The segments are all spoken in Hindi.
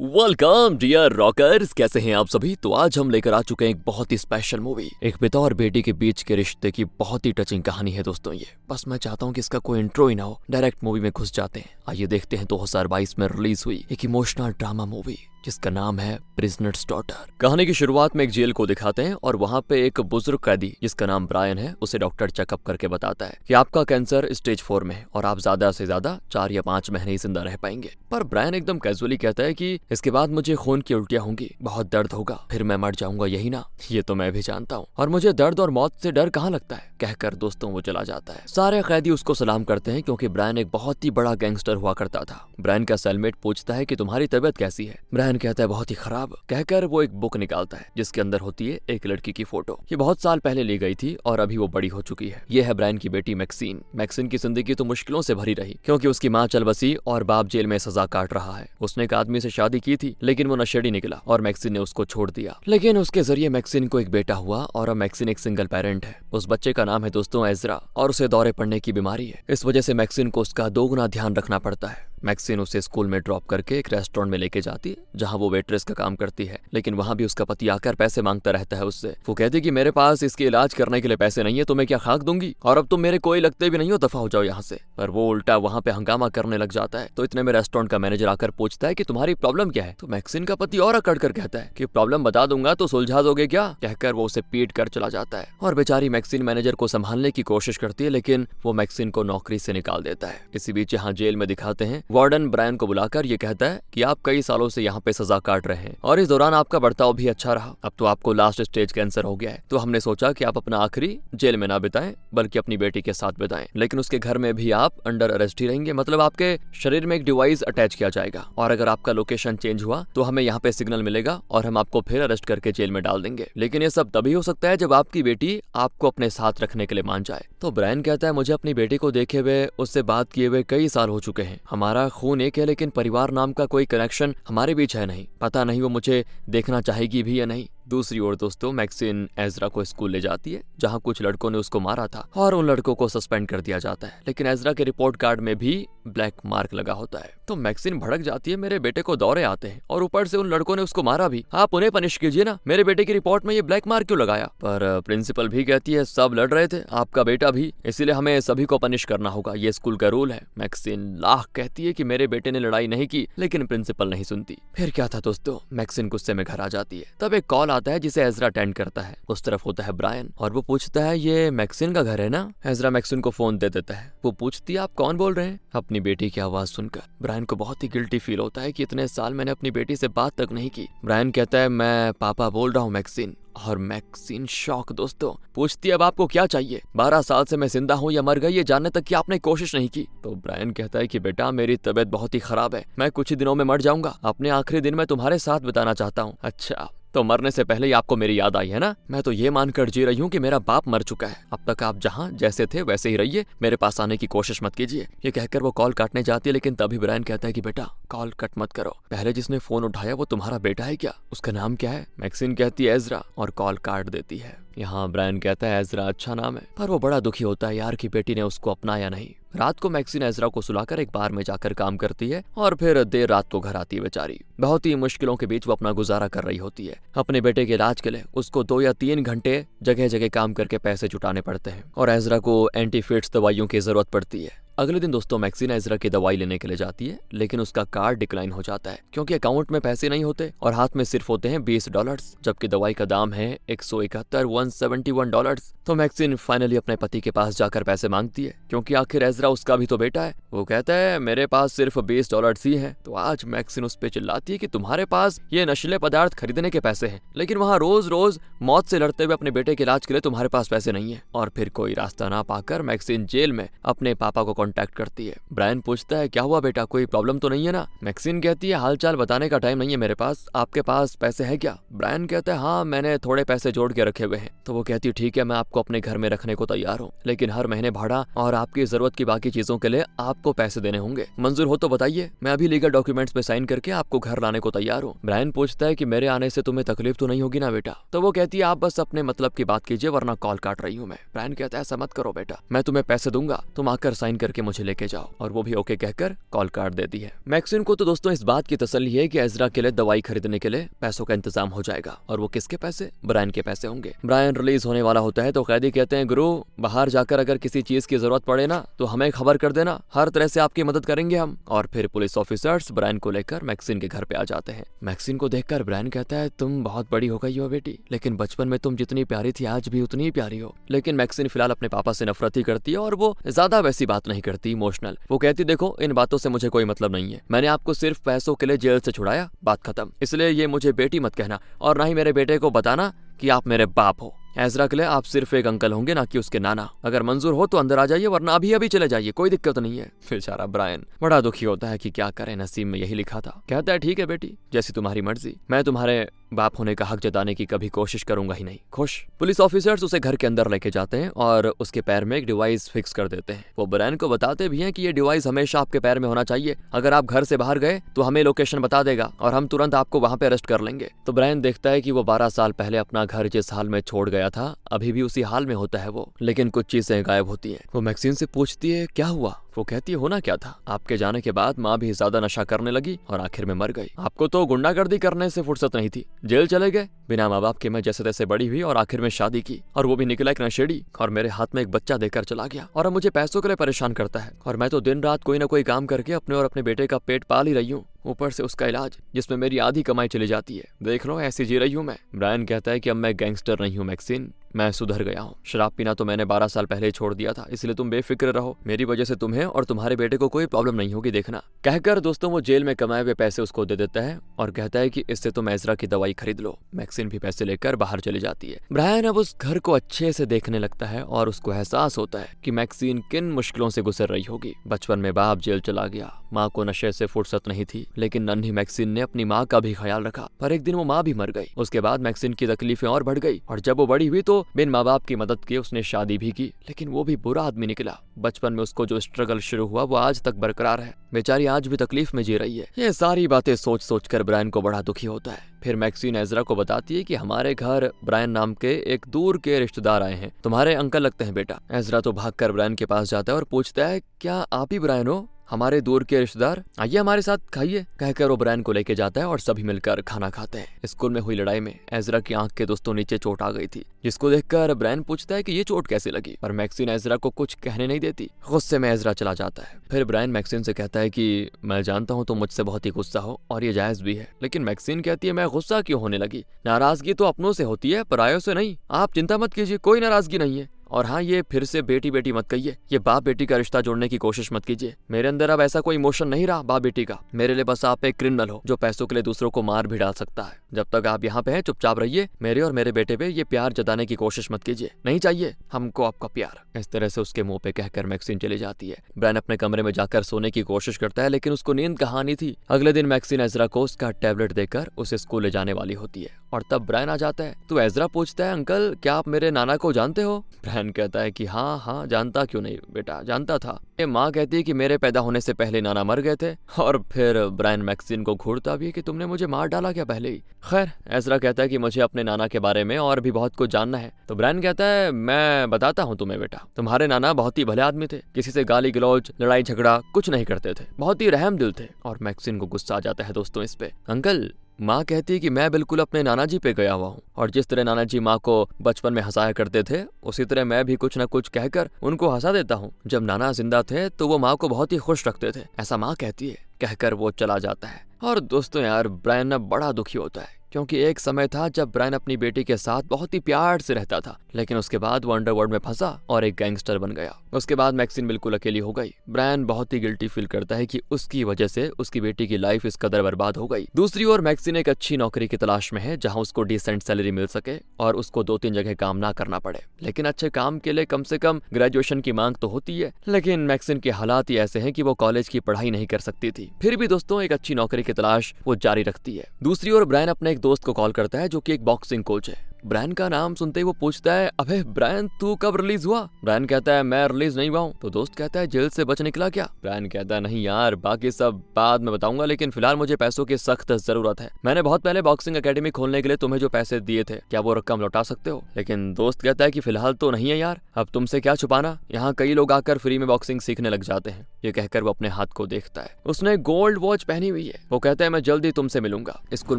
वेलकम डियर रॉकर्स, कैसे हैं आप सभी। तो आज हम लेकर आ चुके हैं एक बहुत ही स्पेशल मूवी। एक पिता और बेटी के बीच के रिश्ते की बहुत ही टचिंग कहानी है दोस्तों ये। बस मैं चाहता हूँ कि इसका कोई इंट्रो ही ना हो, डायरेक्ट मूवी में घुस जाते हैं। आइए देखते हैं 2022 में रिलीज हुई एक इमोशनल ड्रामा मूवी जिसका नाम है प्रिजनर्स डॉटर। कहानी की शुरुआत में एक जेल को दिखाते हैं और वहाँ पे एक बुजुर्ग कैदी जिसका नाम ब्रायन है, उसे डॉक्टर चेकअप करके बताता है कि आपका कैंसर स्टेज 4 में है और आप ज्यादा से ज्यादा 4 या 5 महीने ही जिंदा रह पाएंगे। पर ब्रायन एकदम कैजुअली कहता है कि इसके बाद मुझे खून की उल्टियां होंगी, बहुत दर्द होगा, फिर मैं मर जाऊंगा, यही ना। ये तो मैं भी जानता हूँ और मुझे दर्द और मौत से डर कहाँ लगता है, कहकर दोस्तों वो चला जाता है। सारे कैदी उसको सलाम करते हैं क्योंकि ब्रायन एक बहुत ही बड़ा गैंगस्टर हुआ करता था। ब्रायन का सेलमेट पूछता है कि तुम्हारी तबीयत कैसी है। ब्रायन कहता है बहुत ही खराब, कहकर वो एक बुक निकालता है जिसके अंदर होती है एक लड़की की फोटो। ये बहुत साल पहले ली गई थी और अभी वो बड़ी हो चुकी है। ये है ब्रायन की बेटी मैक्सीन। मैक्सीन की जिंदगी तो मुश्किलों से भरी रही क्योंकि उसकी माँ चल बसी और बाप जेल में सजा काट रहा है। उसने एक आदमी से शादी की थी लेकिन वो नशेड़ी निकला और मैक्सीन ने उसको छोड़ दिया। लेकिन उसके जरिए मैक्सीन को एक बेटा हुआ और अब मैक्सीन एक सिंगल पेरेंट है। उस बच्चे का नाम है दोस्तों एजरा और उसे दौरे पड़ने की बीमारी है। इस वजह से मैक्सीन को उसका दोगुना ध्यान रखना पड़ता है। मैक्सीन उसे स्कूल में ड्रॉप करके एक रेस्टोरेंट में लेके जाती है जहां वो वेट्रेस का काम करती है, लेकिन वहां भी उसका पति आकर पैसे मांगता रहता है उससे। वो कहती कि मेरे पास इसके इलाज करने के लिए पैसे नहीं है तो मैं क्या खाक दूंगी, और अब तुम मेरे कोई लगते भी नहीं हो, दफा हो जाओ यहाँ से। पर वो उल्टा वहां पे हंगामा करने लग जाता है। तो इतने में रेस्टोरेंट का मैनेजर आकर पूछता है कि तुम्हारी प्रॉब्लम क्या है। तो मैक्सीन का पति और अकड़ कर कहता है कि प्रॉब्लम बता दूंगा तो सुलझा दोगे क्या, कहकर वो उसे पीट कर चला जाता है। और बेचारी मैक्सीन मैनेजर को संभालने की कोशिश करती है लेकिन वो मैक्सीन को नौकरी से निकाल देता है। इसी बीच यहाँ जेल में दिखाते हैं वार्डन ब्रायन को बुलाकर ये कहता है कि आप कई सालों से यहाँ पे सजा काट रहे हैं और इस दौरान आपका बर्ताव भी अच्छा रहा। अब तो आपको लास्ट स्टेज कैंसर हो गया है, तो हमने सोचा कि आप अपना आखिरी जेल में ना बिताएं बल्कि अपनी बेटी के साथ बिताएं। लेकिन उसके घर में भी आप अंडर अरेस्ट ही रहेंगे, मतलब आपके शरीर में एक डिवाइस अटैच किया जाएगा और अगर आपका लोकेशन चेंज हुआ तो हमें यहाँ पे सिग्नल मिलेगा और हम आपको फिर अरेस्ट करके जेल में डाल देंगे। लेकिन ये सब तभी हो सकता है जब आपकी बेटी आपको अपने साथ रखने के लिए मान जाए। तो ब्रायन कहता है मुझे अपनी बेटी को देखे हुए, उससे बात किए हुए कई साल हो चुके हैं। हमारा खून एक है लेकिन परिवार नाम का कोई कनेक्शन हमारे बीच है नहीं। पता नहीं वो मुझे देखना चाहेगी भी या नहीं। दूसरी ओर दोस्तों मैक्सीन एजरा को स्कूल ले जाती है जहां कुछ लड़कों ने उसको मारा था और उन लड़कों को सस्पेंड कर दिया जाता है, लेकिन एजरा के रिपोर्ट कार्ड में भी ब्लैक मार्क लगा होता है। तो मैक्सीन भड़क जाती है, मेरे बेटे को दौरे आते हैं और ऊपर से उन लड़कों ने उसको मारा भी, आप उन्हें पनिश कीजिए ना, मेरे बेटे की रिपोर्ट में ये ब्लैक मार्क क्यों लगाया। पर प्रिंसिपल भी कहती है सब लड़ रहे थे, आपका बेटा भी, इसीलिए हमें सभी को पनिश करना होगा, ये स्कूल का रूल है। मैक्सीन लाख कहती है कि मेरे बेटे ने लड़ाई नहीं की, लेकिन प्रिंसिपल नहीं सुनती। फिर क्या था दोस्तों, मैक्सीन गुस्से में घर आ जाती है। तब एक कॉल आता है जिसे एजरा अटेंड करता है। उस तरफ होता है ब्रायन और वो पूछता है ये मैक्सीन का घर है ना। एजरा मैक्सीन को फोन दे देता है। वो पूछती है आप कौन बोल रहे हैं। अपनी बेटी की आवाज सुनकर ब्रायन को बहुत ही गिल्टी फील होता है कि इतने साल मैंने अपनी बेटी से बात तक नहीं की। ब्रायन कहता है मैं पापा बोल रहा हूँ मैक्सीन। और मैक्सीन शॉक दोस्तों, पूछती है अब आपको क्या चाहिए, 12 साल से मैं जिंदा हूँ या मर गई ये जानने तक की आपने कोशिश नहीं की। तो ब्रायन कहता है कि बेटा मेरी तबीयत बहुत ही खराब है, मैं कुछ ही दिनों में मर जाऊंगा, अपने आखिरी दिन मैं तुम्हारे साथ बिताना चाहता हूँ। अच्छा, तो मरने से पहले ही आपको मेरी याद आई है ना। मैं तो ये मानकर जी रही हूँ कि मेरा बाप मर चुका है, अब तक आप जहाँ जैसे थे वैसे ही रहिए, मेरे पास आने की कोशिश मत कीजिए। ये कहकर वो कॉल काटने जाती है लेकिन तभी ब्रायन कहता है कि बेटा कॉल कट मत करो, पहले जिसने फोन उठाया वो तुम्हारा बेटा है क्या, उसका नाम क्या है। मैक्सीन कहती है एजरा और कॉल काट देती है। यहाँ ब्रायन कहता है एजरा अच्छा नाम है, पर वो बड़ा दुखी होता है यार कि बेटी ने उसको अपनाया नहीं। रात को मैक्सीन एजरा को सुलाकर एक बार में जाकर काम करती है और फिर देर रात को घर आती है। बेचारी बहुत ही मुश्किलों के बीच वो अपना गुजारा कर रही होती है। अपने बेटे के इलाज के लिए उसको 2 या 3 घंटे जगह जगह काम करके पैसे जुटाने पड़ते हैं और एजरा को एंटीफिट्स दवाइयों की जरूरत पड़ती है। अगले दिन दोस्तों मैक्सीन एजरा की दवाई लेने के लिए जाती है लेकिन उसका कार्ड डिक्लाइन हो जाता है क्योंकि अकाउंट में पैसे नहीं होते और हाथ में सिर्फ होते हैं $20, जबकि दवाई का दाम है $171। तो मैक्सीन फाइनली अपने पति के पास जाकर पैसे मांगती है क्योंकि आखिर एजरा उसका भी तो बेटा है। वो कहता है मेरे पास सिर्फ $20 ही है। तो आज मैक्सीन उस पे चिल्लाती है कि तुम्हारे पास ये नशीले पदार्थ खरीदने के पैसे हैं, लेकिन वहाँ रोज रोज मौत से लड़ते हुए अपने बेटे के इलाज के लिए तुम्हारे पास पैसे नहीं है। और फिर कोई रास्ता ना पाकर मैक्सीन जेल में अपने पापा को कांटेक्ट करती है। ब्रायन पूछता है क्या हुआ बेटा, कोई प्रॉब्लम तो नहीं है ना। मैक्सीन कहती है हालचाल बताने का टाइम नहीं है मेरे पास, आपके पास पैसे है क्या। ब्रायन कहता है हाँ मैंने थोड़े पैसे जोड़ के रखे हुए हैं। तो वो कहती है ठीक है मैं आपको अपने घर में रखने को तैयार हूँ, लेकिन हर महीने भाड़ा और आपकी जरूरत की बाकी चीजों के लिए आपको पैसे देने होंगे, मंजूर हो तो बताइए, मैं अभी लीगल डॉक्यूमेंट्स पे साइन करके आपको घर लाने को तैयार हूँ। ब्रायन पूछता है कि मेरे आने से तुम्हें तकलीफ तो नहीं होगी ना बेटा। तो वो कहती है आप बस अपने मतलब की बात कीजिए वरना कॉल काट रही हूँ मैं। ब्रायन कहता है ऐसा मत करो बेटा, मैं तुम्हें पैसे दूंगा, तुम आकर साइन करके कि मुझे लेके जाओ, और वो भी ओके कहकर कॉल काट देती है। मैक्सिन को तो दोस्तों इस बात की तसल्ली है कि एजरा के लिए दवाई खरीदने के लिए पैसों का इंतजाम हो जाएगा, और वो किसके पैसे? ब्रायन के पैसे होंगे। ब्रायन रिलीज होने वाला होता है तो कैदी कहते हैं, गुरु बाहर जाकर अगर किसी चीज की जरूरत पड़े ना तो हमें खबर कर देना, हर तरह से आपकी मदद करेंगे हम। और फिर पुलिस ऑफिसर्स ब्रायन को लेकर मैक्सिन के घर पे आ जाते हैं। मैक्सिन को देखकर ब्रायन कहता है, तुम बहुत बड़ी हो गई हो बेटी, लेकिन बचपन में तुम जितनी प्यारी थी आज भी उतनी ही प्यारी हो। लेकिन मैक्सिन फिलहाल अपने पापा से नफरत ही करती है और वो ज्यादा वैसी बात नहीं करती इमोशनल। वो कहती, देखो इन बातों से मुझे कोई मतलब नहीं है, मैंने आपको सिर्फ पैसों के लिए जेल से छुड़ाया, बात खत्म। इसलिए ये मुझे बेटी मत कहना और ना ही मेरे बेटे को बताना कि आप मेरे बाप हो। एजरा के लिए आप सिर्फ एक अंकल होंगे, ना कि उसके नाना। अगर मंजूर हो तो अंदर आ जाइए, वरना अभी अभी चले जाइए, कोई दिक्कत नहीं है। बेचारा ब्रायन बड़ा दुखी होता है कि क्या करे, नसीब में यही लिखा था। कहता है, ठीक है बेटी, जैसी तुम्हारी मर्जी, मैं तुम्हारे बाप होने का हक जताने की कभी कोशिश करूंगा ही नहीं। खुश। पुलिस ऑफिसर्स उसे घर के अंदर लेके जाते हैं और उसके पैर में एक डिवाइस फिक्स कर देते हैं। वो ब्रायन को बताते भी हैं कि ये डिवाइस हमेशा आपके पैर में होना चाहिए, अगर आप घर से बाहर गए तो हमें लोकेशन बता देगा और हम तुरंत आपको वहां पे अरेस्ट कर लेंगे। तो ब्रायन देखता है कि वो 12 साल पहले अपना घर जिस हाल में छोड़ गया था अभी भी उसी हाल में होता है वो, लेकिन कुछ चीजें गायब होती हैं। वो मैक्सिन से पूछती है, क्या हुआ? वो कहती है, होना क्या था, आपके जाने के बाद माँ भी ज्यादा नशा करने लगी और आखिर में मर गई। आपको तो गुंडागर्दी करने से फुर्सत नहीं थी, जेल चले गए, बिना माँ बाप के मैं जैसे तैसे बड़ी हुई और आखिर में शादी की, और वो भी निकला एक नशेड़ी, और मेरे हाथ में एक बच्चा देकर चला गया, और अब मुझे पैसों के लिए परेशान करता है, और मैं तो दिन रात कोई ना कोई काम करके अपने और अपने बेटे का पेट पाल ही रही हूँ, ऊपर से उसका इलाज जिसमें मेरी आधी कमाई चली जाती है। देख लो ऐसी जी रही हूँ मैं। ब्रायन कहता है कि अब मैं गैंगस्टर नहीं हूँ मैक्सिन, मैं सुधर गया हूँ। शराब पीना तो मैंने 12 साल पहले ही छोड़ दिया था, इसलिए तुम बेफिक्र रहो, मेरी वजह से तुम्हें और तुम्हारे बेटे को कोई प्रॉब्लम नहीं होगी, देखना। कहकर दोस्तों वो जेल में कमाए हुए पैसे उसको दे देता है और कहता है कि इससे तुम एजरा की दवाई खरीद लो। मैक्सिन भी पैसे लेकर बाहर चली जाती है। ब्रायन अब उस घर को अच्छे से देखने लगता है और उसको एहसास होता है कि मैक्सिन किन मुश्किलों से गुजर रही होगी। बचपन में बाप जेल चला गया, माँ को नशे से फुर्सत नहीं थी, लेकिन नन्ही मैक्सिन ने अपनी माँ का भी ख्याल रखा, पर एक दिन वो माँ भी मर गई। उसके बाद मैक्सिन की तकलीफें और बढ़ गई और जब वो बड़ी हुई तो बिन माँ बाप की मदद किए उसने शादी भी की, लेकिन वो भी बुरा आदमी निकला। बचपन में उसको जो स्ट्रगल शुरू हुआ वो आज तक बरकरार है, बेचारी आज भी तकलीफ में जी रही है। ये सारी बातें सोच सोच कर ब्रायन को बड़ा दुखी होता है। फिर मैक्सिन एजरा को बताती है कि हमारे घर ब्रायन नाम के एक दूर के रिश्तेदार आए हैं, तुम्हारे अंकल लगते हैं बेटा। एजरा तो भागकर ब्रायन के पास जाता है और पूछता है, क्या आप ही ब्रायन हो, हमारे दूर के रिश्तेदार, आइए हमारे साथ खाइए। कहकर वो ब्रायन को लेके जाता है और सभी मिलकर खाना खाते हैं। स्कूल में हुई लड़ाई में एजरा की आंख के दोस्तों नीचे चोट आ गई थी, जिसको देखकर ब्रायन पूछता है कि ये चोट कैसे लगी, पर मैक्सिन एजरा को कुछ कहने नहीं देती। गुस्से में एजरा चला जाता है। फिर ब्रायन मैक्सिन से कहता है कि मैं जानता हूँ तुम मुझसे बहुत ही गुस्सा हो और ये जायज भी है, लेकिन मैक्सिन कहती है, मैं गुस्सा क्यों होने लगी, नाराजगी तो अपनों से होती है, परायों से नहीं। आप चिंता मत कीजिए, कोई नाराजगी नहीं है। और हाँ, ये फिर से बेटी बेटी मत कहिए, ये बाप बेटी का रिश्ता जोड़ने की कोशिश मत कीजिए। मेरे अंदर अब ऐसा कोई इमोशन नहीं रहा बाप बेटी का। मेरे लिए बस आप एक क्रिमिनल हो जो पैसों के लिए दूसरों को मार भी डाल सकता है। जब तक आप यहाँ पे हैं चुपचाप रहिए, मेरे और मेरे बेटे पे ये प्यार जताने की कोशिश मत कीजिए, नहीं चाहिए हमको आपका प्यार। इस तरह से उसके मुंह पे कहकर मैक्सिन चली जाती है। ब्रायन अपने कमरे में जाकर सोने की कोशिश करता है, लेकिन उसको नींद कहाँ आनी थी। अगले दिन मैक्सिन एजरा को उसका टैबलेट देकर उसे स्कूल ले जाने वाली होती है और तब ब्रायन आ जाता है। तो एजरा पूछता है, अंकल क्या आप मेरे नाना को जानते हो? ब्रायन कहता है कि हाँ, जानता क्यों नहीं बेटा, जानता था। ये माँ कहती है कि मेरे पैदा होने से पहले नाना मर गए थे। और फिर ब्रायन मैक्सिन को घूरता भी है कि तुमने मुझे मार डाला क्या पहले ही। खैर, एजरा कहता है कि मुझे अपने नाना के बारे में और भी बहुत कुछ जानना है। तो ब्रायन कहता है, मैं बताता हूँ तुम्हें बेटा, तुम्हारे नाना बहुत ही भले आदमी थे, किसी से गाली गलौज लड़ाई झगड़ा कुछ नहीं करते थे, बहुत ही रहम दिल थे। और मैक्सिन को गुस्सा आ जाता है दोस्तों इस पे। अंकल, माँ कहती है कि मैं बिल्कुल अपने नाना जी पे गया हुआ हूँ और जिस तरह नाना जी माँ को बचपन में हंसाया करते थे उसी तरह मैं भी कुछ न कुछ कहकर उनको हंसा देता हूँ। जब नाना जिंदा थे तो वो माँ को बहुत ही खुश रखते थे, ऐसा माँ कहती है। कहकर वो चला जाता है। और दोस्तों यार, ब्रायन ना बड़ा दुखी होता है क्योंकि एक समय था जब ब्रायन अपनी बेटी के साथ बहुत ही प्यार से रहता था, लेकिन उसके बाद वो अंडरवर्ल्ड में फंसा और एक गैंगस्टर बन गया। उसके बाद मैक्सिन बिल्कुल अकेली हो गई। ब्रायन बहुत ही गिल्टी फील करता है कि उसकी वजह से उसकी बेटी की लाइफ इस कदर बर्बाद हो गई। दूसरी ओर मैक्सिन एक अच्छी नौकरी की तलाश में है जहाँ उसको डिसेंट सैलरी मिल सके और उसको 2-3 जगह काम ना करना पड़े, लेकिन अच्छे काम के लिए कम से कम ग्रेजुएशन की मांग तो होती है। लेकिन मैक्सिन के हालात ही ऐसे हैं कि वो कॉलेज की पढ़ाई नहीं कर सकती थी। फिर भी दोस्तों एक अच्छी नौकरी की तलाश वो जारी रखती है। दूसरी ओर ब्रायन अपने एक दोस्त को कॉल करता है जो कि एक बॉक्सिंग कोच है। ब्रायन का नाम सुनते ही वो पूछता है, अबे ब्रायन तू कब रिलीज हुआ? ब्रायन कहता है मैं रिलीज नहीं हुआ हूँ। तो दोस्त कहता है जेल से बच निकला क्या? ब्रायन कहता है नहीं यार, बाकी सब बाद में बताऊंगा, लेकिन फिलहाल मुझे पैसों की सख्त जरूरत है। मैंने बहुत पहले बॉक्सिंग एकेडमी खोलने के लिए तुम्हें जो पैसे दिए थे, क्या वो रकम लौटा सकते हो? लेकिन दोस्त कहता है कि फिलहाल तो नहीं है यार, अब तुमसे क्या छुपाना, यहाँ कई लोग आकर फ्री में बॉक्सिंग सीखने लग जाते हैं। ये कहकर वो अपने हाथ को देखता है, उसने गोल्ड वॉच पहनी हुई है। वो कहता है मैं जल्दी तुमसे मिलूंगा। स्कूल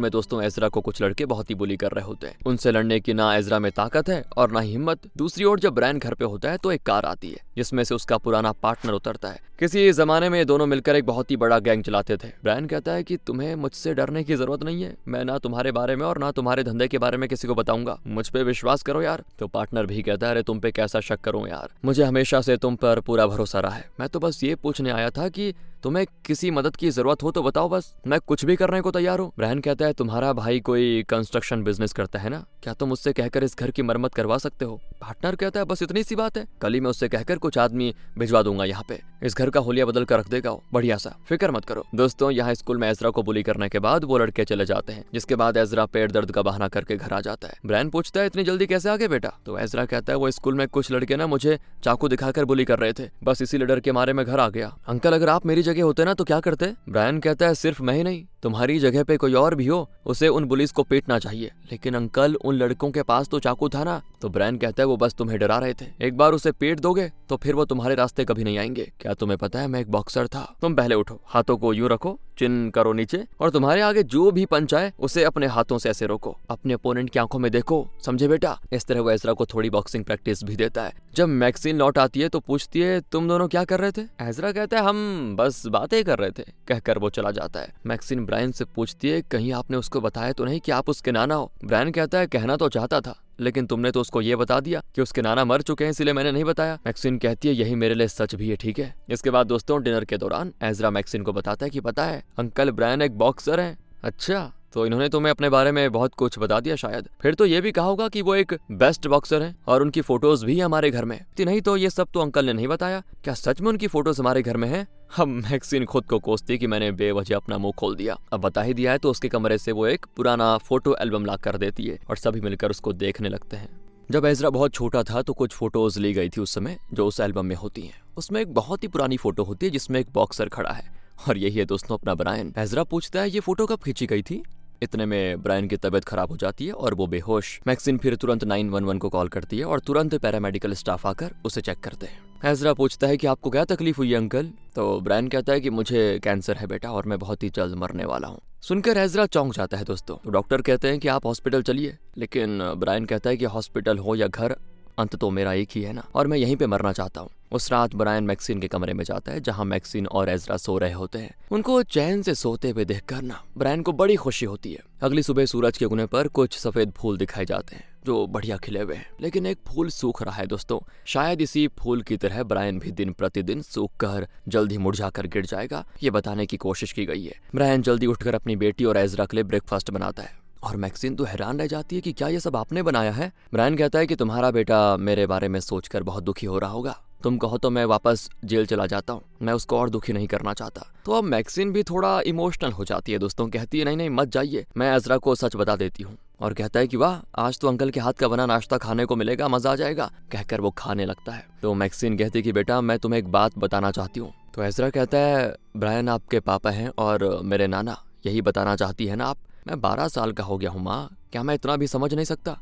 में दोस्तों एजरा को कुछ लड़के बहुत ही बुली कर रहे होते हैं। उनसे लड़ने की ना एजरा में ताकत है और ना हिम्मत। दूसरी ओर जब ब्रायन घर पे होता है तो एक कार आती है जिसमें से उसका पुराना पार्टनर उतरता है। किसी जमाने में ये दोनों मिलकर एक बहुत ही बड़ा गैंग चलाते थे। ब्रायन कहता है कि तुम्हें मुझसे डरने की जरूरत नहीं है, मैं ना तुम्हारे बारे में और ना तुम्हारे धंधे के बारे में किसी को बताऊंगा, मुझ पे विश्वास करो यार। तो पार्टनर भी कहता है अरे तुम पे कैसा शक करूं यार, मुझे हमेशा से तुम पर पूरा भरोसा रहा है। मैं तो बस ये पूछने आया था कि तुम्हें किसी मदद की जरूरत हो तो बताओ, बस मैं कुछ भी करने को तैयार हूँ। ब्रायन कहता है तुम्हारा भाई कोई कंस्ट्रक्शन बिजनेस करता है ना, क्या तुम उससे कहकर इस घर की मरम्मत करवा सकते हो? पार्टनर कहता है बस इतनी सी बात है, कल ही मैं उससे कहकर कुछ आदमी भिजवा दूंगा यहाँ पे, इस घर का होलिया बदल कर रख देगा वो, बढ़िया सा, फिक्र मत करो। दोस्तों यहाँ स्कूल में एजरा को बुली करने के बाद वो लड़के चले जाते हैं, जिसके बाद एजरा पेट दर्द का बहाना करके घर आ जाता है। ब्रायन पूछता है इतनी जल्दी कैसे आ गए बेटा? तो एजरा कहता है वो स्कूल में कुछ लड़के ना मुझे चाकू दिखाकर बुली कर रहे थे, बस इसी डर के मारे मैं घर आ गया। अंकल अगर आप मेरी जगह होते ना तो क्या करते? ब्रायन कहता है सिर्फ मैं ही नहीं, तुम्हारी जगह पे कोई और भी हो उसे उन पुलिस को पीटना चाहिए। लेकिन अंकल उन लड़कों के पास तो चाकू था ना। तो ब्रायन कहता है वो बस तुम्हें डरा रहे थे, एक बार उसे पीट दोगे तो फिर वो तुम्हारे रास्ते कभी नहीं आएंगे। क्या तुम्हें पता है मैं एक बॉक्सर था? तुम पहले उठो, हाथों को यूं रखो, चिन करो नीचे, और तुम्हारे आगे जो भी पंच आए उसे अपने हाथों से ऐसे रोको, अपने ओपोनेंट की आंखों में देखो, समझे बेटा? इस तरह वो एजरा को थोड़ी बॉक्सिंग प्रैक्टिस भी देता है। जब मैक्सिन लौट आती है तो पूछती है तुम दोनों क्या कर रहे थे? एजरा कहता है हम बस बातें कर रहे थे, कहकर वो चला जाता है। मैक्सिन ब्रायन से पूछती है कहीं आपने उसको बताया तो नहीं कि आप उसके नाना हो? ब्रायन कहता है कहना तो चाहता था, लेकिन तुमने तो उसको ये बता दिया कि उसके नाना मर चुके हैं, इसलिए मैंने नहीं बताया। मैक्सिन कहती है यही मेरे लिए सच भी है, ठीक है। इसके बाद दोस्तों डिनर के दौरान एजरा मैक्सिन को बताता है कि पता है अंकल ब्रायन एक बॉक्सर है। अच्छा, तो इन्होंने तुम्हें अपने बारे में बहुत कुछ बता दिया शायद, फिर तो ये भी कहा होगा कि वो एक बेस्ट बॉक्सर है और उनकी फोटोज भी हमारे घर में। नहीं तो ये सब तो अंकल ने नहीं बताया, क्या सच में उनकी फोटोज हमारे घर में है? हम मैक्सिन खुद को कोसती कि मैंने बेवजह अपना मुंह खोल दिया। अब बता ही दिया है तो उसके कमरे से वो एक पुराना फोटो एल्बम ला कर देती है और सभी मिलकर उसको देखने लगते हैं। जब एजरा बहुत छोटा था तो कुछ फोटोज ली गई थी उस समय जो उस एल्बम में होती हैं। उसमें एक बहुत ही पुरानी फोटो होती है जिसमें एक बॉक्सर खड़ा है और यही है दोस्तों अपना ब्रायन। एजरा पूछता है ये फोटो कब खींची गई थी? इतने में ब्रायन की तबीयत खराब हो जाती है और वो बेहोश। मैक्सिन फिर तुरंत 911 को कॉल करती है और तुरंत पैरामेडिकल स्टाफ आकर उसे चेक करते हैं। एजरा पूछता है कि आपको क्या तकलीफ हुई है अंकल? तो ब्रायन कहता है कि मुझे कैंसर है बेटा और मैं बहुत ही जल्द मरने वाला हूँ। सुनकर एजरा चौंक जाता है दोस्तों। तो डॉक्टर कहते हैं कि आप हॉस्पिटल चलिए, लेकिन ब्रायन कहता है कि हॉस्पिटल हो या घर, अंत तो मेरा एक ही है ना, और मैं यहीं पे मरना चाहता हूँ। उस रात ब्रायन मैक्सिन के कमरे में जाता है जहाँ मैक्सिन और एजरा सो रहे होते हैं। उनको चैन से सोते हुए देखकर ना ब्रायन को बड़ी खुशी होती है। अगली सुबह सूरज के उगने पर कुछ सफेद फूल दिखाए जाते हैं जो बढ़िया खिले हुए हैं, लेकिन एक फूल सूख रहा है दोस्तों। शायद इसी फूल की तरह ब्रायन भी दिन प्रतिदिन सूख कर जल्द ही मुरझाकर गिर जाएगा, ये बताने की कोशिश की गई है। ब्रायन जल्दी उठकर अपनी बेटी और एजरा के लिए ब्रेकफास्ट बनाता है और मैक्सिन तो हैरान रह जाती है कि क्या ये सब आपने बनाया है? ब्रायन कहता है कि तुम्हारा बेटा मेरे बारे में सोचकर बहुत दुखी हो रहा होगा, तुम कहो तो मैं वापस जेल चला जाता हूँ, मैं उसको और दुखी नहीं करना चाहता। तो अब मैक्सिन भी थोड़ा इमोशनल हो जाती है दोस्तों, कहती है नहीं नहीं मत जाइए, मैं एजरा को सच बता देती हूँ। और कहता है कि वाह आज तो अंकल के हाथ का बना नाश्ता खाने को मिलेगा, मजा आ जाएगा, कहकर वो खाने लगता है। तो मैक्सिन कहती है कि बेटा मैं तुम्हें एक बात बताना चाहती हूँ। तो एजरा कहता है ब्रायन आपके पापा हैं और मेरे नाना, यही बताना चाहती है ना आप? मैं 12 साल का हो गया हूँ माँ, क्या मैं इतना भी समझ नहीं सकता?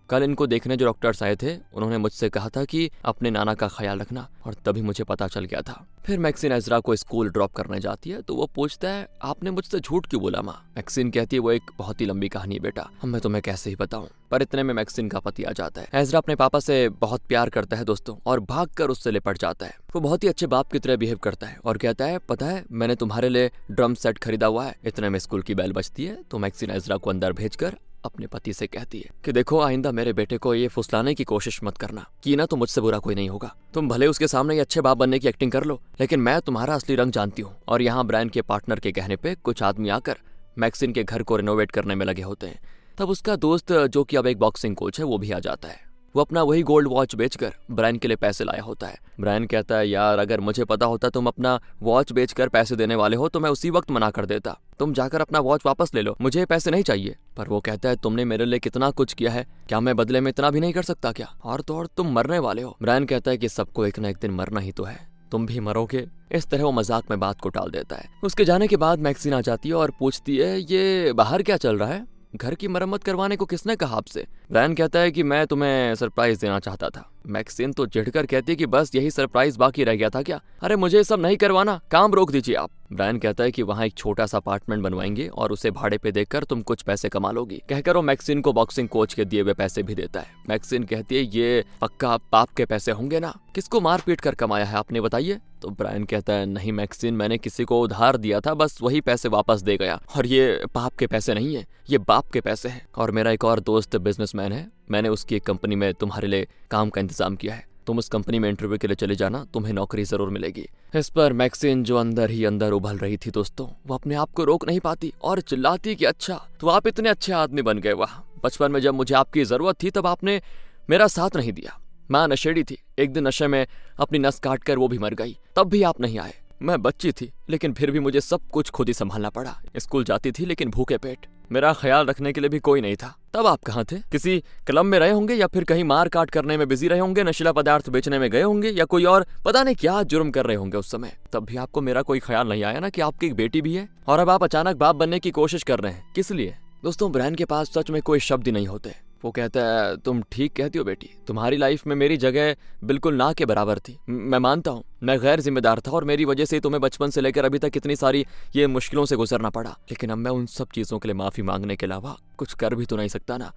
कल इनको देखने जो डॉक्टर्स आए थे उन्होंने मुझसे कहा था कि अपने नाना का ख्याल रखना, और तभी मुझे पता चल गया था। फिर मैक्सिन एजरा को स्कूल ड्रॉप करने जाती है तो वो पूछता है आपने मुझसे झूठ क्यों बोला माँ? मैक्सिन कहती है वो एक बहुत ही लंबी कहानी है बेटा, अब मैं तुम्हें कैसे ही बताऊं। पर इतने में मैक्सिन का पति आ जाता है। एजरा अपने पापा से बहुत प्यार करता है दोस्तों और भागकर उससे लिपट जाता है। वो बहुत ही अच्छे बाप की तरह बिहेव करता है और कहता है पता है मैंने तुम्हारे लिए ड्रम सेट खरीदा हुआ है। इतने में स्कूल की बेल बजती है तो मैक्सिन एजरा को अंदर भेजकर अपने पति से कहती है कि देखो आइंदा मेरे बेटे को ये फुसलाने की कोशिश मत करना, कि ना तो मुझसे बुरा कोई नहीं होगा। तुम भले उसके सामने ये अच्छे बाप बनने की एक्टिंग कर लो, लेकिन मैं तुम्हारा असली रंग जानती हूँ। और यहाँ ब्रायन के पार्टनर के कहने पे कुछ आदमी आकर मैक्सिन के घर को रिनोवेट करने में लगे होते हैं। तब उसका दोस्त जो कि अब एक बॉक्सिंग कोच है वो भी आ जाता है। वो अपना वही गोल्ड वॉच बेचकर ब्रायन के लिए पैसे लाया होता है। ब्रायन कहता है यार अगर मुझे पता होता तुम अपना वॉच बेचकर पैसे देने वाले हो तो मैं उसी वक्त मना कर देता। तुम जाकर अपना वॉच वापस ले लो, मुझे पैसे नहीं चाहिए। पर वो कहता है तुमने मेरे लिए कितना कुछ किया है, क्या मैं बदले में इतना भी नहीं कर सकता क्या? और तो और तुम मरने वाले हो। ब्रायन कहता है कि सबको एक ना एक दिन मरना ही तो है, तुम भी मरोगे। इस तरह वो मजाक में बात को टाल देता है। उसके जाने के बाद मैक्सिन आ जाती है और पूछती है ये बाहर क्या चल रहा है, घर की मरम्मत करवाने को किसने कहा आपसे? ब्रायन कहता है कि मैं तुम्हें सरप्राइज देना चाहता था। मैक्सिन तो चिढ़कर कहती है कि बस यही सरप्राइज बाकी रह गया था क्या? अरे मुझे ये सब नहीं करवाना, काम रोक दीजिए आप। ब्रायन कहता है कि वहाँ एक छोटा सा अपार्टमेंट बनवाएंगे और उसे भाड़े पे देकर तुम कुछ पैसे कमा लोगी। कहकर वो मैक्सिन को बॉक्सिंग कोच के दिए हुए पैसे भी देता है। मैक्सिन कहती है ये पक्का पाप के पैसे होंगे ना, किसको मार पीट कर कमाया है आपने, बताइए? तो ब्रायन कहता है नहीं मैक्सिन, मैंने किसी को उधार दिया था, बस वही पैसे वापस दे गया, और ये पाप के पैसे नहीं है, ये बाप के पैसे हैं। और मेरा एक और दोस्त बिजनेसमैन है, मैंने उसकी एक कंपनी में तुम्हारे लिए काम का इंतजाम किया है, तुम उस कंपनी में इंटरव्यू के लिए चले जाना, तुम्हें नौकरी जरूर मिलेगी। इस पर मैक्सिन जो अंदर ही अंदर उबल रही थी दोस्तों, वो अपने आप को रोक नहीं पाती और चिल्लाती कि अच्छा तो आप इतने अच्छे आदमी बन गए, वाह, बचपन में जब मुझे आपकी जरूरत थी तब आपने मेरा साथ नहीं दिया। माँ नशेड़ी थी, एक दिन नशे में अपनी नस काट कर वो भी मर गई, तब भी आप नहीं आए। मैं बच्ची थी लेकिन फिर भी मुझे सब कुछ खुद ही संभालना पड़ा। स्कूल जाती थी लेकिन भूखे पेट, मेरा ख्याल रखने के लिए भी कोई नहीं था। तब आप कहाँ थे? किसी क्लब में रहे होंगे या फिर कहीं मार काट करने में बिजी रहे होंगे, नशीला पदार्थ बेचने में गए होंगे या कोई और पता नहीं क्या जुर्म कर रहे होंगे उस समय। तब भी आपको मेरा कोई ख्याल नहीं आया ना कि आपकी एक बेटी भी है, और अब आप अचानक बाप बनने की कोशिश कर रहे हैं, किस लिए? दोस्तों ब्रायन के पास सच में कोई शब्द ही नहीं होते। वो कहता है तुम ठीक कहती हो बेटी, तुम्हारी लाइफ में मेरी जगह बिल्कुल ना के बराबर थी। मैं मानता हूँ मैं गैर जिम्मेदार था और मेरी वजह से तुम्हें बचपन से लेकर अभी तक इतनी सारी ये मुश्किलों से गुजरना पड़ा, लेकिन अब मैं उन सब चीज़ों के लिए माफ़ी मांगने के अलावा कुछ कर भी तो नहीं सकता ना।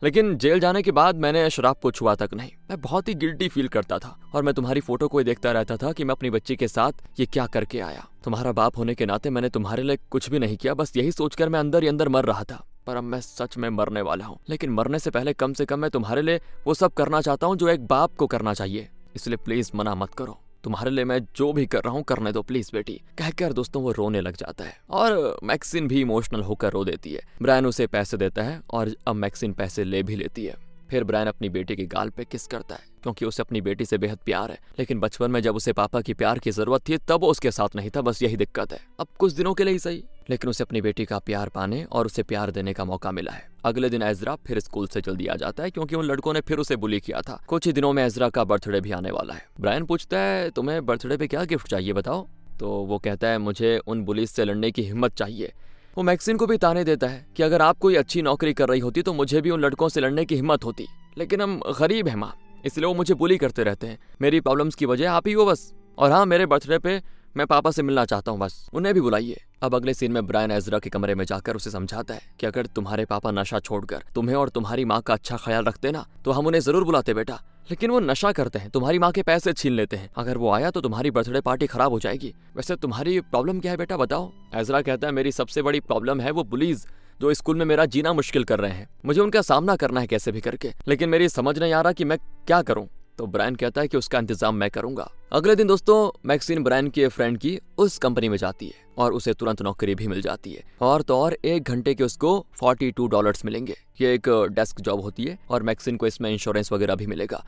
लेकिन जेल जाने के बाद मैंने शराब को छुआ तक नहीं, मैं बहुत ही गिल्टी फील करता था और मैं तुम्हारी फोटो को ही देखता रहता था कि मैं अपनी बच्ची के साथ ये क्या करके आया। तुम्हारा बाप होने के नाते मैंने तुम्हारे लिए कुछ भी नहीं किया, बस यही सोचकर मैं अंदर ही अंदर मर रहा था। पर अब मैं सच में मरने वाला हूँ, लेकिन मरने से पहले कम से कम मैं तुम्हारे लिए वो सब करना चाहता हूँ जो एक बाप को करना चाहिए, इसलिए प्लीज मना मत करो, तुम्हारे लिए मैं जो भी कर रहा हूँ करने दो प्लीज बेटी। कहकर दोस्तों वो रोने लग जाता है और मैक्सिन भी इमोशनल होकर रो देती है। ब्रायन उसे पैसे देता है और अब मैक्सिन पैसे ले भी लेती है। फिर ब्रायन अपनी बेटी के गाल पे किस करता है क्योंकि उसे अपनी बेटी से बेहद प्यार है, लेकिन बचपन में जब उसे पापा की प्यार की जरूरत थी तब वो उसके साथ नहीं था, बस यही दिक्कत है। अब कुछ दिनों के लिए ही सही, लेकिन उसे अपनी बेटी का प्यार पाने और उसे प्यार देने का मौका मिला है। अगले दिन एजरा फिर स्कूल से जल्दी आ जाता है क्योंकि उन लड़कों ने फिर उसे बुली किया था। कुछ ही दिनों में एजरा का बर्थडे भी आने वाला है। ब्रायन पूछता है तुम्हें बर्थडे पे क्या गिफ्ट चाहिए बताओ? तो वो कहता है मुझे उन बुलीज से लड़ने की हिम्मत चाहिए। वो मैक्सिन को भी ताने देता है कि अगर आप कोई अच्छी नौकरी कर रही होती तो मुझे भी उन लड़कों से लड़ने की हिम्मत होती, लेकिन हम गरीब हैं माँ, इसलिए वो मुझे बुली करते रहते हैं, मेरी प्रॉब्लम्स की वजह आप ही हो बस। और हाँ, मेरे बर्थडे पे मैं पापा से मिलना चाहता हूँ, बस उन्हें भी बुलाइए। अब अगले सीन में ब्रायन एजरा के कमरे में जाकर उसे समझाता है कि अगर तुम्हारे पापा नशा छोड़कर तुम्हें और तुम्हारी माँ का अच्छा ख्याल रखते ना तो हम उन्हें जरूर बुलाते बेटा, लेकिन वो नशा करते हैं, तुम्हारी माँ के पैसे छीन लेते हैं, अगर वो आया तो तुम्हारी बर्थडे पार्टी खराब हो जाएगी। वैसे तुम्हारी प्रॉब्लम क्या है बेटा बताओ? एजरा कहता है मेरी सबसे बड़ी प्रॉब्लम है वो पुलिस जो स्कूल में मेरा जीना मुश्किल कर रहे हैं, मुझे उनका सामना करना है कैसे भी करके, लेकिन मेरी समझ नहीं आ रहा कि मैं क्या करूं। तो ब्रायन कहता है कि उसका इंतजाम मैं करूंगा। अगले दिन दोस्तों मैक्सिन ब्रायन के फ्रेंड की उस कंपनी में जाती है और उसे तुरंत नौकरी भी मिल जाती है, और तो और 1 घंटे के उसको $42 मिलेंगे। ये एक डेस्क जॉब होती है और मैक्सिन को इसमें इंश्योरेंस वगैरह भी मिलेगा।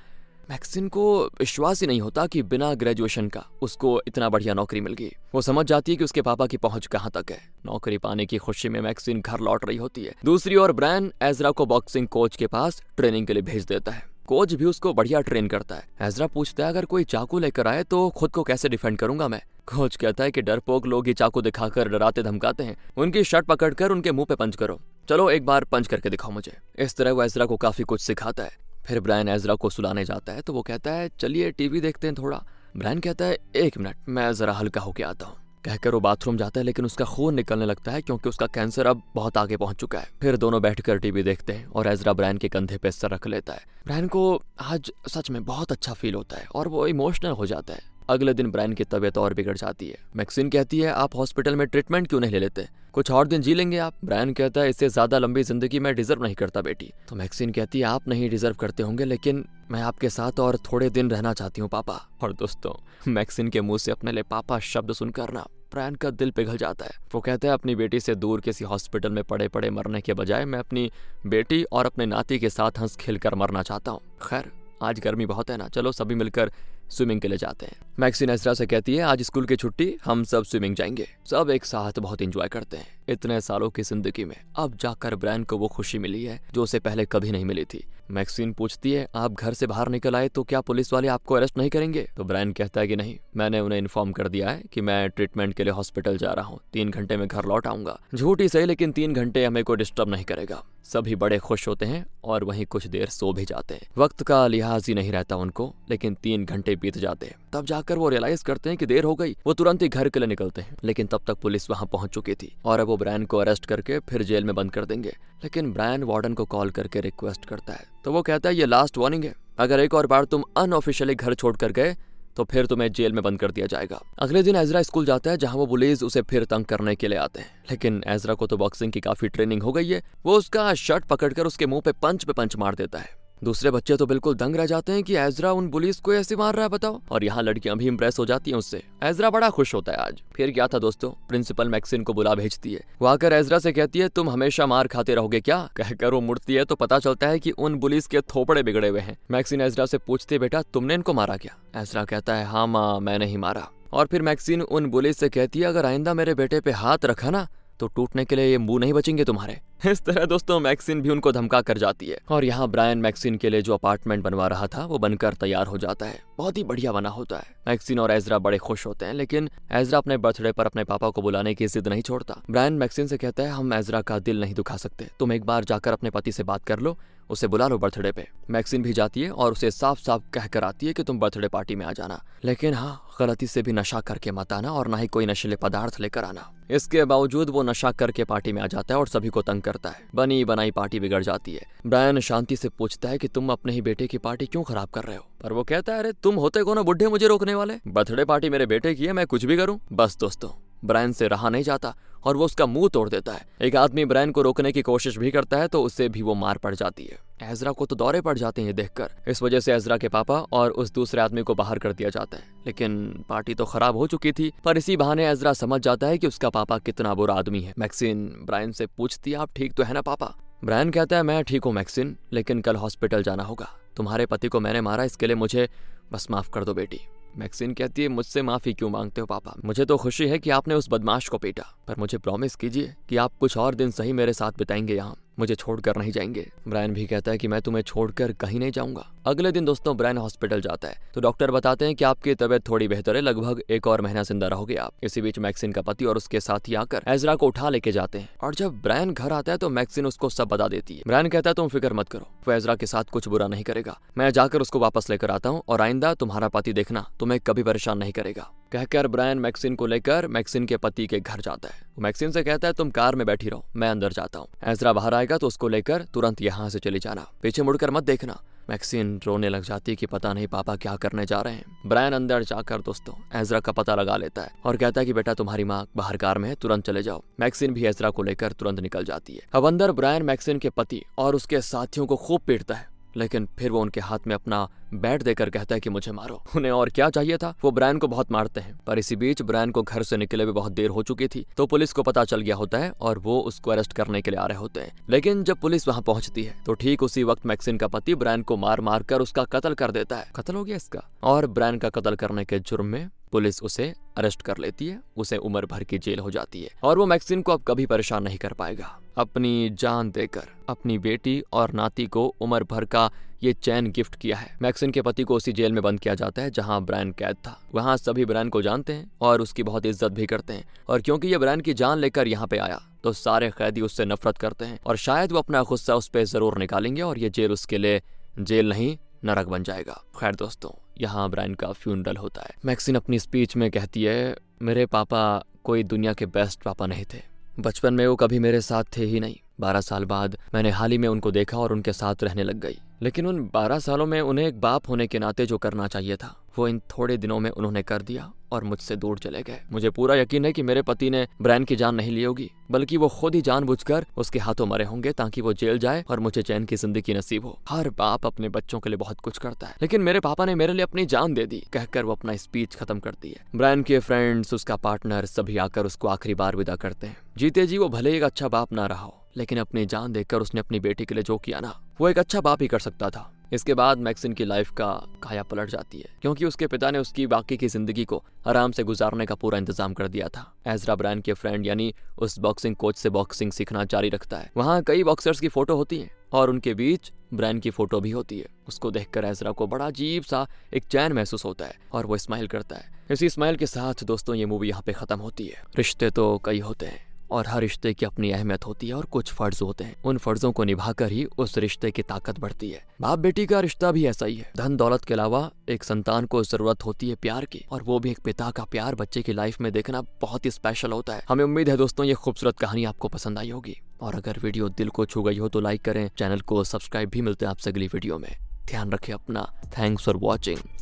मैक्सिन को विश्वास ही नहीं होता कि बिना ग्रेजुएशन का उसको इतना बढ़िया नौकरी मिल गई। वो समझ जाती है कि उसके पापा की पहुंच कहां तक है। नौकरी पाने की खुशी में मैक्सिन घर लौट रही होती है। दूसरी ओर ब्रायन एजरा को बॉक्सिंग कोच के पास ट्रेनिंग के लिए भेज देता है। कोच भी उसको बढ़िया ट्रेन करता है। एजरा पूछता है अगर कोई चाकू लेकर आए तो खुद को कैसे डिफेंड करूंगा मैं? कोच कहता है कि डरपोक लोग ही चाकू दिखाकर डराते धमकाते हैं, उनकी शर्ट पकड़कर उनके मुंह पे पंच करो, चलो एक बार पंच करके दिखाओ मुझे। इस तरह वो एजरा को काफी कुछ सिखाता है। फिर ब्रायन एजरा को सुलाने जाता है तो वो कहता है चलिए टीवी देखते हैं थोड़ा। ब्रायन कहता है 1 मिनट मैं जरा हल्का होके आता हूँ। कहकर वो बाथरूम जाता है, लेकिन उसका खून निकलने लगता है क्योंकि उसका कैंसर अब बहुत आगे पहुंच चुका है। फिर दोनों बैठकर टीवी देखते हैं और एजरा ब्रायन के कंधे पे सर रख लेता है। ब्रायन को आज सच में बहुत अच्छा फील होता है और वो इमोशनल हो जाता है। अगले दिन ब्रायन की तबीयत और बिगड़ जाती है। मैक्सिन कहती है आप हॉस्पिटल में ट्रीटमेंट क्यों नहीं ले लेते, कुछ और दिन जी लेंगे आप। ब्रायन कहता है इससे ज्यादा लंबी जिंदगी मैं डिजर्व नहीं करता बेटी। तो मैक्सिन कहती है आप नहीं डिजर्व करते होंगे, लेकिन मैं आपके साथ और थोड़े दिन रहना चाहती हूँ पापा। और दोस्तों मैक्सिन के मुंह से अपने लिए पापा शब्द सुनकर ना ब्रायन का दिल पिघल जाता है। वो कहता है अपनी बेटी से दूर किसी हॉस्पिटल में पड़े पड़े मरने के बजाय मैं अपनी बेटी और अपने नाती के साथ हंस खेल कर मरना चाहता हूँ। खैर आज गर्मी बहुत है ना, चलो सभी मिलकर स्विमिंग के लिए जाते हैं। मैक्सिन एजरा से कहती है आज स्कूल की छुट्टी हम सब स्विमिंग जाएंगे। सब एक साथ बहुत एंजॉय करते हैं। इतने सालों की जिंदगी में अब जाकर ब्रायन को वो खुशी मिली है जो उसे पहले कभी नहीं मिली थी। मैक्सिन पूछती है, आप घर से बाहर निकल आए तो क्या पुलिस वाले आपको अरेस्ट नहीं करेंगे? तो ब्रायन कहता है कि नहीं, मैंने उन्हें इन्फॉर्म कर दिया है कि मैं ट्रीटमेंट के लिए हॉस्पिटल जा रहा हूँ, 3 घंटे में घर लौट आऊंगा। झूठ ही सही, लेकिन 3 घंटे हमें कोई डिस्टर्ब नहीं करेगा। सभी बड़े खुश होते हैं और वहीं कुछ देर सो भी जाते हैं। वक्त का लिहाज ही नहीं रहता उनको, लेकिन 3 घंटे बीत जाते हैं। तब जाकर वो रियलाइज करते हैं कि देर हो गई। वो तुरंत ही घर के लिए निकलते हैं, लेकिन तब तक पुलिस वहां पहुंच चुकी थी और अब वो ब्रायन को अरेस्ट करके फिर जेल में बंद कर देंगे। लेकिन ब्रायन वार्डन को कॉल करके रिक्वेस्ट करता है, तो वो कहता है ये लास्ट वार्निंग है, अगर एक और बार तुम अनऑफिशियली घर छोड़कर गए तो फिर तुम्हें जेल में बंद कर दिया जाएगा। अगले दिन एजरा स्कूल जाता है जहां वो बुलीज उसे फिर तंग करने के लिए आते हैं, लेकिन एजरा को तो बॉक्सिंग की काफी ट्रेनिंग हो गई है। वो उसका शर्ट पकड़कर उसके मुंह पे पंच मार देता है। दूसरे बच्चे तो बिल्कुल दंग रह जाते हैं कि एजरा उन पुलिस को ऐसे मार रहा है, बताओ। और यहाँ लड़कियां भी इंप्रेस हो जाती हैं उससे। एजरा बड़ा खुश होता है आज। फिर क्या था दोस्तों, प्रिंसिपल मैक्सिन को बुला भेजती है। वो आकर एजरा से कहती है, तुम हमेशा मार खाते रहोगे क्या? कहकर वो मुड़ती है तो पता चलता है कि उन पुलिस के थोपड़े बिगड़े हुए हैं। मैक्सिन एजरा से पूछती है, बेटा तुमने इनको मारा क्या? एजरा कहता है, हाँ माँ, मैंने ही मारा। और फिर मैक्सिन उन पुलिस से कहती है, अगर आइंदा मेरे बेटे पे हाथ रखा ना तो टूटने के लिए ये मुंह नहीं बचेंगे तुम्हारे। इस तरह दोस्तों मैक्सिन भी उनको धमका कर जाती है। और यहाँ ब्रायन मैक्सिन के लिए जो अपार्टमेंट बनवा रहा था वो बनकर तैयार हो जाता है। बहुत ही बढ़िया बना होता है। मैक्सिन और एजरा बड़े खुश होते हैं, लेकिन एजरा अपने बर्थडे पर अपने पापा को बुलाने की जिद नहीं छोड़ता। ब्रायन मैक्सिन से कहता है, हम एजरा का दिल नहीं दुखा सकते, तुम एक बार जाकर अपने पति से बात कर लो, उसे बुला लो बर्थडे पे। मैक्सिन भी जाती है और उसे साफ साफ कह कर आती है कि तुम बर्थडे पार्टी में आ जाना, लेकिन हाँ गलती से भी नशा करके मत आना और ना ही कोई नशीले पदार्थ लेकर आना। इसके बावजूद वो नशा करके पार्टी में आ जाता है और सभी को तंग करता है। बनी बनाई पार्टी बिगड़ जाती है। ब्रायन शांति से पूछता है कि तुम अपने ही बेटे की पार्टी क्यों खराब कर रहे हो? पर वो कहता है, अरे तुम होते कौन बुढ़े मुझे रोकने वाले? बर्थडे पार्टी मेरे बेटे की है, मैं कुछ भी करूं। बस दोस्तों ब्रायन से रहा नहीं जाता और वो उसका मुंह तोड़ देता है। एक आदमी ब्रायन को रोकने की कोशिश भी करता है तो उससे भी वो मार पड़ जाती है। एजरा को तो दौरे पड़ जाते हैं देखकर। इस वजह से एजरा के पापा और उस दूसरे आदमी को बाहर कर दिया जाता है। लेकिन पार्टी तो खराब हो चुकी थी, पर इसी बहाने एजरा समझ जाता है कि उसका पापा कितना बुरा आदमी है। मैक्सिन ब्रायन से पूछती है, आप ठीक तो है ना पापा? ब्रायन कहता है, मैं ठीक हूँ मैक्सिन, लेकिन कल हॉस्पिटल जाना होगा। तुम्हारे पति को मैंने मारा, इसके लिए मुझे बस माफ कर दो बेटी। मैक्सिन कहती है, मुझसे माफी क्यों मांगते हो पापा? मुझे तो खुशी है कि आपने उस बदमाश को पीटा, पर मुझे प्रॉमिस कीजिए कि आप कुछ और दिन सही मेरे साथ बिताएंगे, यहाँ मुझे छोड़कर नहीं जाएंगे। ब्रायन भी कहता है कि मैं तुम्हें छोड़कर कहीं नहीं जाऊंगा। अगले दिन दोस्तों ब्रायन हॉस्पिटल जाता है तो डॉक्टर बताते हैं कि आपकी तबीयत थोड़ी बेहतर है, लगभग 1 और महीना जिंदा रहोगे आप। इसी बीच मैक्सिन का पति और उसके साथी आकर एजरा को उठा लेके जाते हैं और जब ब्रायन घर आता है तो मैक्सिन उसको सब बता देती है। ब्रायन कहता है, तुम फिक्र मत करो, वो एजरा के साथ कुछ बुरा नहीं करेगा, मैं जाकर उसको वापस लेकर आता हूँ और आइंदा तुम्हारा पति देखना तुम्हें कभी परेशान नहीं करेगा। कहकर ब्रायन मैक्सिन को लेकर मैक्सिन के पति के घर जाता है। मैक्सिन से कहता है, तुम कार में बैठी रहो, मैं अंदर जाता हूँ। एजरा बाहर आएगा तो उसको लेकर तुरंत यहाँ से चली जाना, पीछे मुड़कर मत देखना। मैक्सिन रोने लग जाती है कि पता नहीं पापा क्या करने जा रहे हैं। ब्रायन अंदर जाकर दोस्तों एजरा का पता लगा लेता है और कहता है कि बेटा तुम्हारी माँ बाहर कार में है, तुरंत चले जाओ। मैक्सिन भी एजरा को लेकर तुरंत निकल जाती है। अब अंदर ब्रायन मैक्सिन के पति और उसके साथियों को खूब पीटता है, लेकिन फिर वो उनके हाथ में अपना बैट देकर कहता है कि मुझे मारो। उन्हें और क्या चाहिए था, वो ब्रायन को बहुत मारते हैं। पर इसी बीच ब्रायन को घर से निकले हुए बहुत देर हो चुकी थी तो पुलिस को पता चल गया होता है और वो उसको अरेस्ट करने के लिए आ रहे होते हैं। लेकिन जब पुलिस वहां पहुंचती है तो ठीक उसी वक्त मैक्सिन का पति ब्रायन को मार मार कर उसका कत्ल कर देता है। कत्ल हो गया इसका। और ब्रायन का कत्ल करने के जुर्म में पुलिस उसे अरेस्ट कर लेती है। उसे उम्र भर की जेल हो जाती है और वो मैक्सिन को अब कभी परेशान नहीं कर पाएगा। अपनी जान देकर अपनी बेटी और नाती को उम्र भर का ये चैन गिफ्ट किया है। मैक्सिन के पति को उसी जेल में बंद किया जाता है जहां ब्रायन कैद था। वहां सभी ब्रायन को जानते हैं और उसकी बहुत इज्जत भी करते हैं, और क्योंकि ये ब्रायन की जान लेकर यहाँ पे आया तो सारे कैदी उससे नफरत करते हैं और शायद वो अपना गुस्सा उस पर जरूर निकालेंगे और ये जेल उसके लिए जेल नहीं नरक बन जाएगा। खैर दोस्तों यहाँ ब्रायन का फ्यूनरल होता है। मैक्सिन अपनी स्पीच में कहती है, मेरे पापा कोई दुनिया के बेस्ट पापा नहीं थे, बचपन में वो कभी मेरे साथ थे ही नहीं। 12 साल बाद मैंने हाल ही में उनको देखा और उनके साथ रहने लग गई, लेकिन उन 12 सालों में उन्हें एक बाप होने के नाते जो करना चाहिए था वो इन थोड़े दिनों में उन्होंने कर दिया और मुझसे दूर चले गए। मुझे पूरा यकीन है कि मेरे पति ने ब्रायन की जान नहीं ली होगी, बल्कि वो खुद ही जानबूझकर उसके हाथों मरे होंगे ताकि वो जेल जाए और मुझे चैन की जिंदगी नसीब हो। हर बाप अपने बच्चों के लिए बहुत कुछ करता है, लेकिन मेरे पापा ने मेरे लिए अपनी जान दे दी, कहकर वो अपना स्पीच खत्म करती है। ब्रायन के फ्रेंड्स, उसका पार्टनर सभी आकर उसको आखिरी बार विदा करते हैं। जीते जी वो भले एक अच्छा बाप ना रहा हो, लेकिन अपनी जान देकर उसने अपनी बेटी के लिए जो किया ना वो एक अच्छा बाप ही कर सकता था। इसके बाद मैक्सिन की लाइफ का काया पलट जाती है, क्योंकि उसके पिता ने उसकी बाकी की जिंदगी को आराम से गुजारने का पूरा इंतजाम कर दिया था। एजरा ब्रायन के फ्रेंड यानी उस बॉक्सिंग कोच से बॉक्सिंग सीखना जारी रखता है। वहाँ कई बॉक्सर्स की फोटो होती है और उनके बीच ब्रायन की फोटो भी होती है। उसको देखकर एजरा को बड़ा अजीब सा एक चैन महसूस होता है और वो स्माइल करता है। इसी स्माइल के साथ दोस्तों ये मूवी यहाँ पे खत्म होती है। रिश्ते तो कई होते हैं और हर रिश्ते की अपनी अहमियत होती है और कुछ फर्ज होते हैं। उन फर्जों को निभाकर ही उस रिश्ते की ताकत बढ़ती है। बाप बेटी का रिश्ता भी ऐसा ही है। धन दौलत के अलावा एक संतान को जरूरत होती है प्यार की, और वो भी एक पिता का प्यार बच्चे की लाइफ में देखना बहुत ही स्पेशल होता है। हमें उम्मीद है दोस्तों ये खूबसूरत कहानी आपको पसंद आई होगी, और अगर वीडियो दिल को छू गई हो तो लाइक करें, चैनल को सब्सक्राइब भी। मिलते हैं आपसे अगली वीडियो में। ध्यान रखें अपना। Thanks for watching.